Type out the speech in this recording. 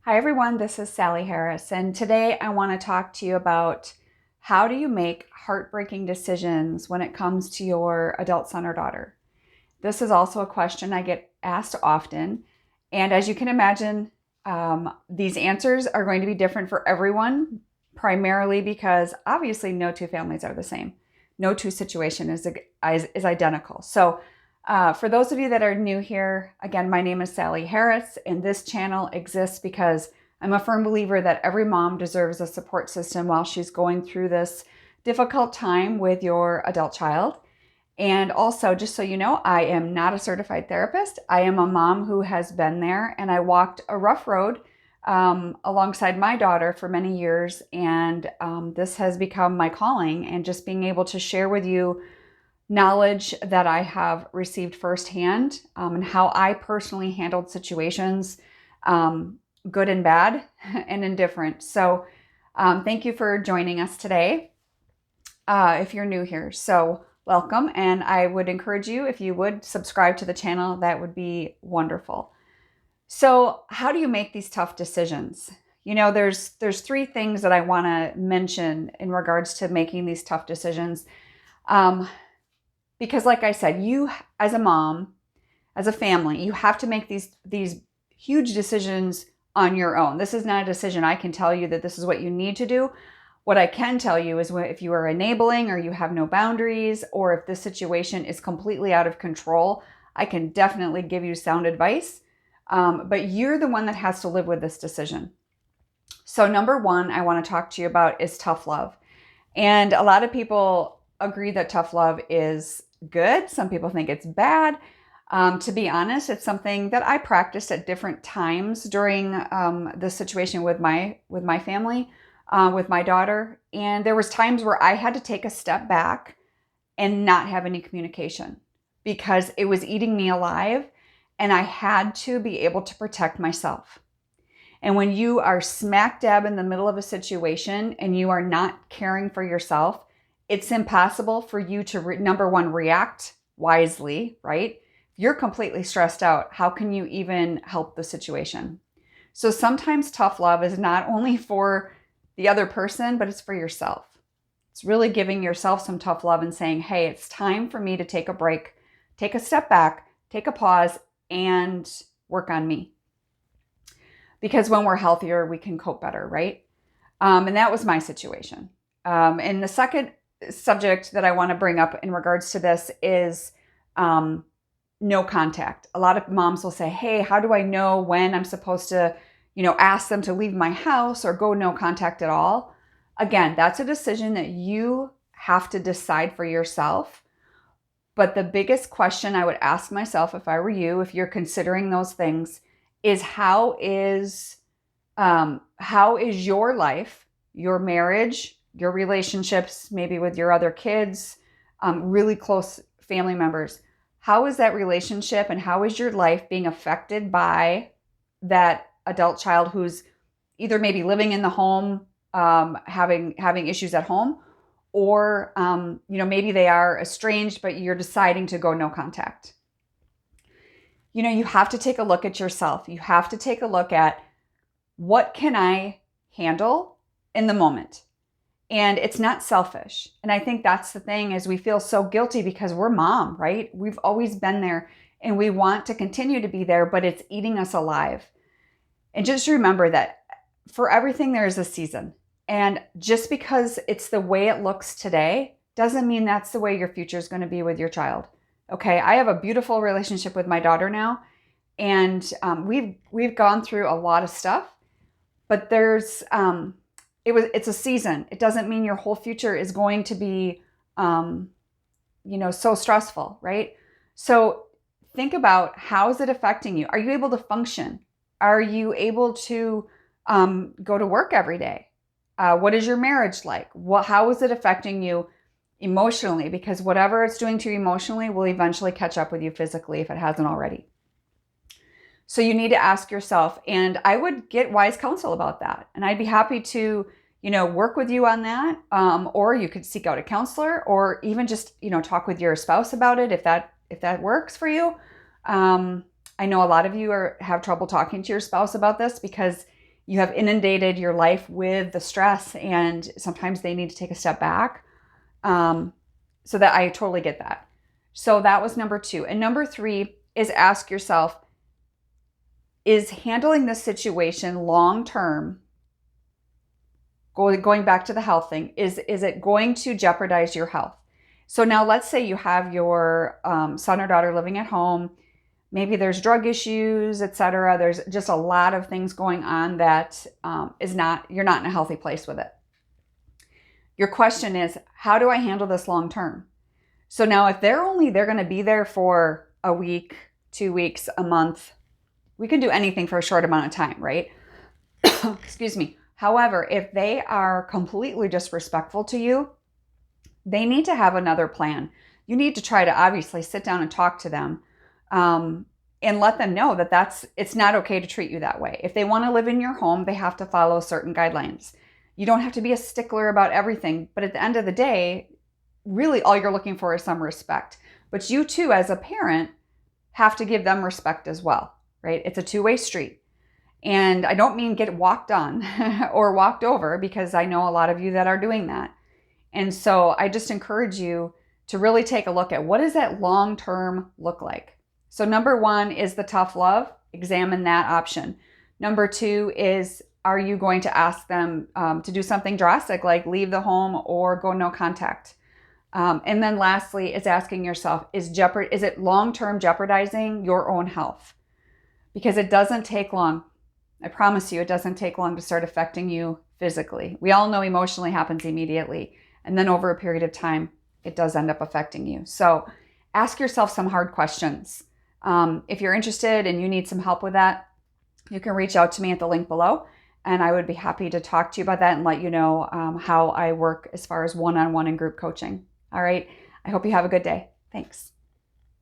Hi everyone, this is Sally Harris, and today I want to talk to you about how do you make heartbreaking decisions when it comes to your adult son or daughter. This is also a question I get asked often, and as you can imagine, these answers are going to be different for everyone, primarily because obviously no two families are the same. No two situation is identical. So for those of you that are new here, again, my name is Sally Harris, and this channel exists because I'm a firm believer that every mom deserves a support system while she's going through this difficult time with your adult child. And also, just so you know, I am not a certified therapist. I am a mom who has been there, and I walked a rough road alongside my daughter for many years. And this has become my calling, and just being able to share with you knowledge that I have received firsthand, and how I personally handled situations, good and bad and indifferent. So thank you for joining us today if you're new here. So welcome, and I would encourage you, if you would subscribe to the channel, that would be wonderful. So how do you make these tough decisions? You know, there's three things that I want to mention in regards to making these tough decisions. Because like I said, you as a mom, as a family, you have to make these huge decisions on your own. This is not a decision I can tell you that this is what you need to do. What I can tell you is if you are enabling or you have no boundaries, or if this situation is completely out of control, I can definitely give you sound advice. But you're the one that has to live with this decision. So number one, I want to talk to you about is tough love. And a lot of people agree that tough love is good. Some people think it's bad. To be honest, it's something that I practiced at different times during this situation with my family, with my daughter. And there was times where I had to take a step back and not have any communication because it was eating me alive, and I had to be able to protect myself. And when you are smack dab in the middle of a situation and you are not caring for yourself, it's impossible for you to, number one, react wisely, right? If you're completely stressed out, how can you even help the situation? So sometimes tough love is not only for the other person, but it's for yourself. It's really giving yourself some tough love and saying, hey, it's time for me to take a break, take a step back, take a pause, and work on me. Because when we're healthier, we can cope better, right? And that was my situation. And the second subject that I want to bring up in regards to this is no contact. A lot of moms will say, hey, how do I know when I'm supposed to, ask them to leave my house or go no contact at all? Again, that's a decision that you have to decide for yourself. But the biggest question I would ask myself if I were you, if you're considering those things, is how is your life, your marriage, your relationships, maybe with your other kids, really close family members. How is that relationship and how is your life being affected by that adult child who's either maybe living in the home, having issues at home, or maybe they are estranged, but you're deciding to go no contact. You have to take a look at yourself. You have to take a look at what can I handle in the moment. And it's not selfish. And I think that's the thing, is we feel so guilty because we're mom, right? We've always been there and we want to continue to be there, but it's eating us alive. And just remember that for everything, there is a season. And just because it's the way it looks today doesn't mean that's the way your future is going to be with your child. Okay, I have a beautiful relationship with my daughter now, and we've gone through a lot of stuff, but there's it's a season. It doesn't mean your whole future is going to be so stressful, right? So think about, how is it affecting you? Are you able to function? Are you able to go to work every day? What is your marriage like? How is it affecting you emotionally? Because whatever it's doing to you emotionally will eventually catch up with you physically if it hasn't already. So you need to ask yourself, and I would get wise counsel about that. And I'd be happy to, work with you on that. Or you could seek out a counselor, or even just, talk with your spouse about it if that works for you. I know a lot of you have trouble talking to your spouse about this because you have inundated your life with the stress, and sometimes they need to take a step back. So that I totally get that. So that was number 2. And number 3 is ask yourself, is handling this situation long-term, going back to the health thing, is it going to jeopardize your health? So now let's say you have your son or daughter living at home. Maybe there's drug issues, etc. There's just a lot of things going on that you're not in a healthy place with it. Your question is, how do I handle this long term? So now if they're going to be there for a week, 2 weeks, a month, we can do anything for a short amount of time, right? Excuse me. However, if they are completely disrespectful to you, they need to have another plan. You need to try to obviously sit down and talk to them, and let them know that it's not okay to treat you that way. If they want to live in your home, they have to follow certain guidelines. You don't have to be a stickler about everything, but at the end of the day, really all you're looking for is some respect. But you too, as a parent, have to give them respect as well, right? It's a two-way street. And I don't mean get walked on or walked over, because I know a lot of you that are doing that. And so I just encourage you to really take a look at, what does that long-term look like? So number 1 is the tough love. Examine that option. Number 2 is, are you going to ask them to do something drastic, like leave the home or go no contact? And then lastly is asking yourself, is it long-term jeopardizing your own health? Because it doesn't take long. I promise you, it doesn't take long to start affecting you physically. We all know emotionally happens immediately. And then over a period of time, it does end up affecting you. So ask yourself some hard questions. If you're interested and you need some help with that, you can reach out to me at the link below, and I would be happy to talk to you about that and let you know how I work as far as one-on-one and group coaching. All right. I hope you have a good day. Thanks.